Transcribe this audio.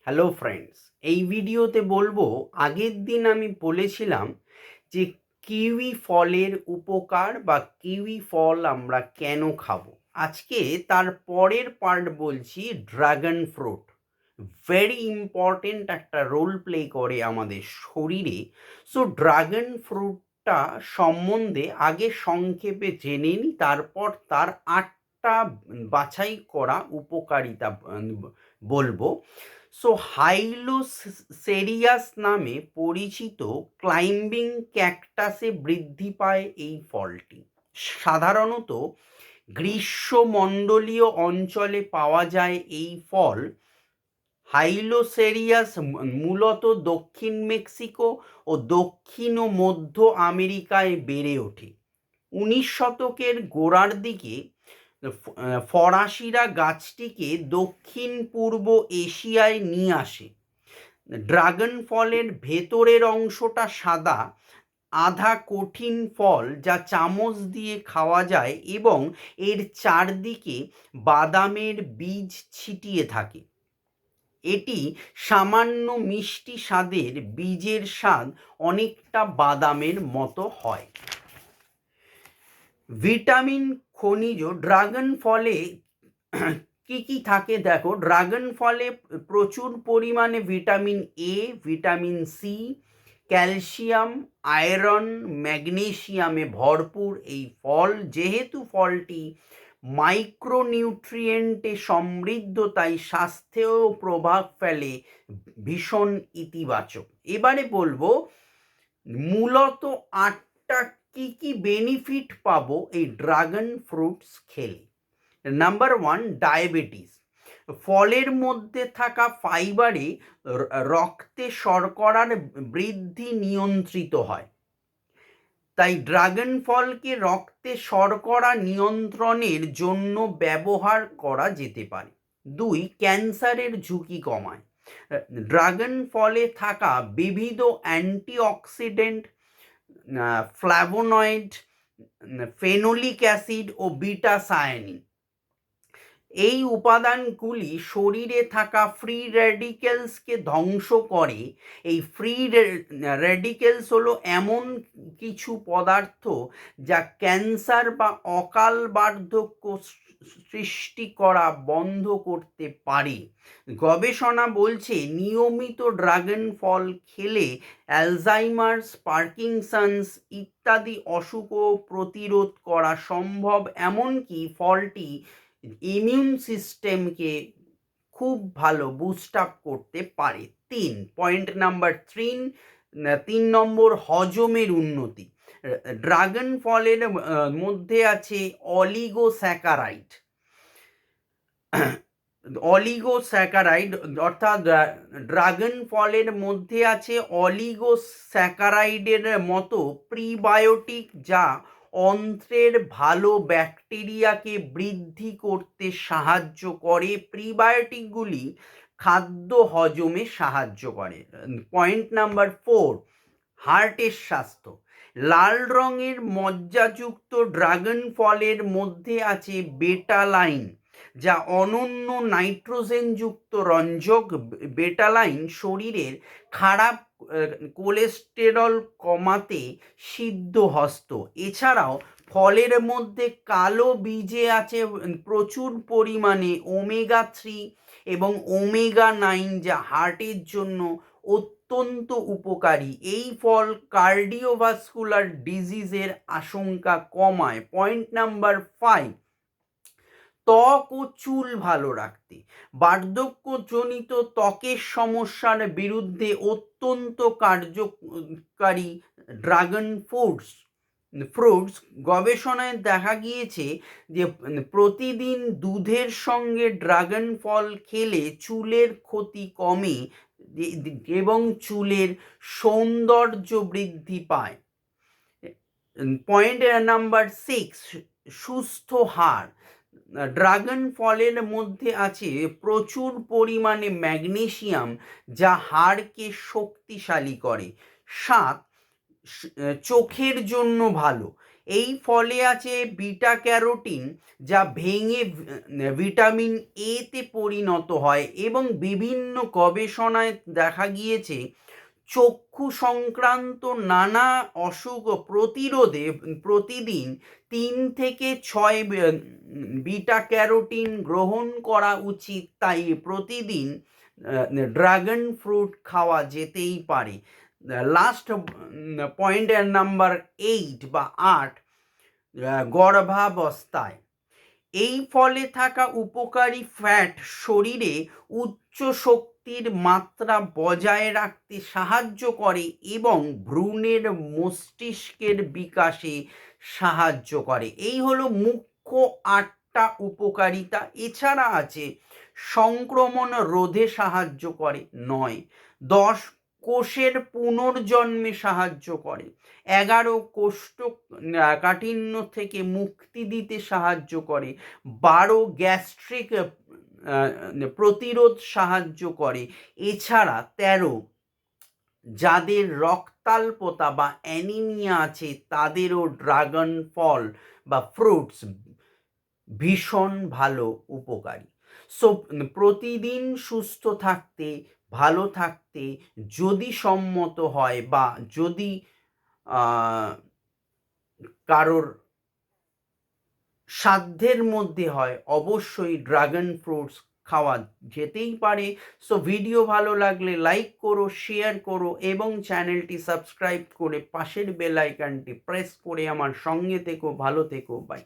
Hello friends, এই ভিডিওতে বলবো আগের দিন আমি বলেছিলাম যে কিউই ফলের উপকার বা কিউই ফল আমরা কেন খাবো। আজকে তার পরের পার্ট বলছি ড্রাগন ফ্রুট। ভেরি ইম্পর্টেন্ট একটা রোল প্লে করে আমাদের শরীরে। সো ড্রাগন ফ্রুটটা সম্বন্ধে আগে সংক্ষেপে জেনে নিই, তারপর তার 8টা বাছাই করা উপকারিতা বলবো। সো হাইলোসেরিয়াস নামে পরিচিত ক্লাইম্বিং ক্যাকটাসে বৃদ্ধি পায় এই ফলটি। সাধারণত গ্রীষ্মমণ্ডলীয় অঞ্চলে পাওয়া যায় এই ফল। হাইলোসেরিয়াস মূলত দক্ষিণ মেক্সিকো ও দক্ষিণ ও মধ্য আমেরিকায় বেড়ে ওঠে। 19 শতকের গোড়ার দিকে ফরাসিরা গাছটিকে দক্ষিণ পূর্ব এশিয়ায় নিয়ে আসে। ড্রাগন ফলের ভেতরের অংশটা সাদা, আধা কঠিন ফল যা চামচ দিয়ে খাওয়া যায় এবং এর চারদিকে বাদামের বীজ ছিটিয়ে থাকে। এটি সামান্য মিষ্টি স্বাদের, বীজের স্বাদ অনেকটা বাদামের মতো হয়। ভিটামিন খনিজ ড্রাগন ফলে কি কি থাকে দেখো। ড্রাগন ফলে প্রচুর পরিমাণে vitamin A, vitamin C, calcium, iron, ম্যাগনেসিয়ামে ভরপুর এই ফল। যেহেতু ফলটি মাইক্রোনিউট্রিয়েন্টে সমৃদ্ধ, তাই স্বাস্থ্যেও প্রভাব ফেলে ভীষণ ইতিবাচক। এবারে বলবো মূলত 8টা কি কি বেনিফিট পাবো এই ড্রাগন ফ্রুটস খেলে। Number 1, diabetes. ফলের মধ্যে থাকা ফাইবারে রক্তে শর্করার বৃদ্ধি নিয়ন্ত্রিত হয়, তাই ড্রাগন ফলকে রক্তে শর্করা নিয়ন্ত্রণের জন্য ব্যবহার করা যেতে পারে। 2, ক্যান্সারের ঝুঁকি কমায়। ড্রাগন ফলে থাকা বিবিধ অ্যান্টিঅক্সিডেন্ট, ফ্ল্যাভোনয়েড, ফেনোলিক অ্যাসিড ও বিটা সায়ানিন, এই উপাদানগুলি শরীরে থাকা ফ্রি র্যাডিক্যালসকে ধ্বংস করে। এই ফ্রি র্যাডিক্যালস হলো এমন কিছু পদার্থ যা ক্যান্সার বা অকাল বার্ধক্য সৃষ্টি করা বন্ধ করতে পারে। গবেষণা বলছে নিয়মিত ড্রাগন ফল খেলে অ্যালজাইমার্স, পার্কিনসন্স ইত্যাদি অসুখও প্রতিরোধ করা সম্ভব। এমনকি ফলটি ইমিউন সিস্টেমকে খুব ভালো বুস্ট আপ করতে পারে। পয়েন্ট নাম্বার 3 নম্বর, হজমের উন্নতি। ড্রাগন ফলের মধ্যে আছে অলিগোস্যাকারাইড। অর্থাৎ ড্রাগন ফলের মধ্যে আছে অলিগোস্যাকারাইডের মতো প্রিবায়োটিক, যা অন্ত্রের ভালো ব্যাকটেরিয়াকে বৃদ্ধি করতে সাহায্য করে। প্রিবায়োটিকগুলি খাদ্য হজমে সাহায্য করে। পয়েন্ট নাম্বার 4, হার্টের স্বাস্থ্য। লাল রঙের মজ্জাযুক্ত ড্রাগন ফলের মধ্যে আছে বেটালাইন, যা অনন্য নাইট্রোজেনযুক্ত রঞ্জক। বেটালাইন শরীরের খারাপ কোলেস্টেরল কমাতে সিদ্ধহস্ত। এছাড়াও ফলের মধ্যে কালো বীজে আছে প্রচুর পরিমাণে ওমেগা 3 এবং ওমেগা 9, যা হার্টের জন্য অত্যন্ত উপকারী। এই ফল কার্ডিওভাস্কুলার ডিজিজের আশঙ্কা কমায়। পয়েন্ট নাম্বার 5, ত্বক ও চুল ভালো রাখতে। বার্ধক্যজনিত ত্বকের সমস্যার বিরুদ্ধে অত্যন্ত কার্যকারী ড্রাগন ফ্রুটস। গবেষণায় দেখা গিয়েছে যে প্রতিদিন দুধের সঙ্গে ড্রাগন ফল খেলে চুলের ক্ষতি কমে এবং চুলের সৌন্দর্য বৃদ্ধি পায়। পয়েন্ট নাম্বার 6, সুস্থ হাড়। ড্রাগন ফলের মধ্যে আছে প্রচুর পরিমাণে ম্যাগনেসিয়াম, যা হাড়কে শক্তিশালী করে। 7, চোখের জন্য ভালো। এই ফলে আছে বিটা ক্যারোটিন, যা ভেঙে ভিটামিন এতে পরিণত হয় এবং বিভিন্ন গবেষণায় দেখা গিয়েছে চক্ষু সংক্রান্ত নানা অসুখ প্রতিরোধে প্রতিদিন 3 থেকে 6 বিটা ক্যারোটিন গ্রহণ করা উচিত। তাই প্রতিদিন ড্রাগন ফ্রুট খাওয়া যেতেই পারে। লাস্ট পয়েন্ট নাম্বার 8 বা 8, গর্ভাবস্থায় এই ফলে থাকা উপকারী ফ্যাট শরীরে উচ্চ শক্তির মাত্রা বজায় রাখতে সাহায্য করে এবং ভ্রূণের মস্তিষ্কের বিকাশে সাহায্য করে। এই হলো মুখ্য 8টা উপকারিতা। এছাড়া আছে সংক্রমণ রোধে সাহায্য করে 9, 10 কোষের পুনর্জন্মে সাহায্য করে, 11 কোষ্ঠকাঠিন্য থেকে মুক্তি দিতে সাহায্য করে, 12 গ্যাস্ট্রিক প্রতিরোধ সাহায্য করে। এছাড়া 13 যাদের রক্তাল্পতা বা অ্যানিমিয়া আছে তাদেরও ড্রাগন ফল বা ফ্রুটস ভীষণ ভালো উপকারী। সো প্রতিদিন সুস্থ থাকতে, ভালো থাকতে যদি সম্মত হয় বা যদি কারোর সাধ্যের মধ্যে হয়, অবশ্যই ড্রাগন ফ্রুটস খাওয়া যেতেই পারে। সো ভিডিও ভালো লাগলে লাইক করো, শেয়ার করো এবং চ্যানেলটি সাবস্ক্রাইব করে পাশের বেল আইকনটি প্রেস করে আমার সঙ্গে থেকো। ভালো থেকো, বাই।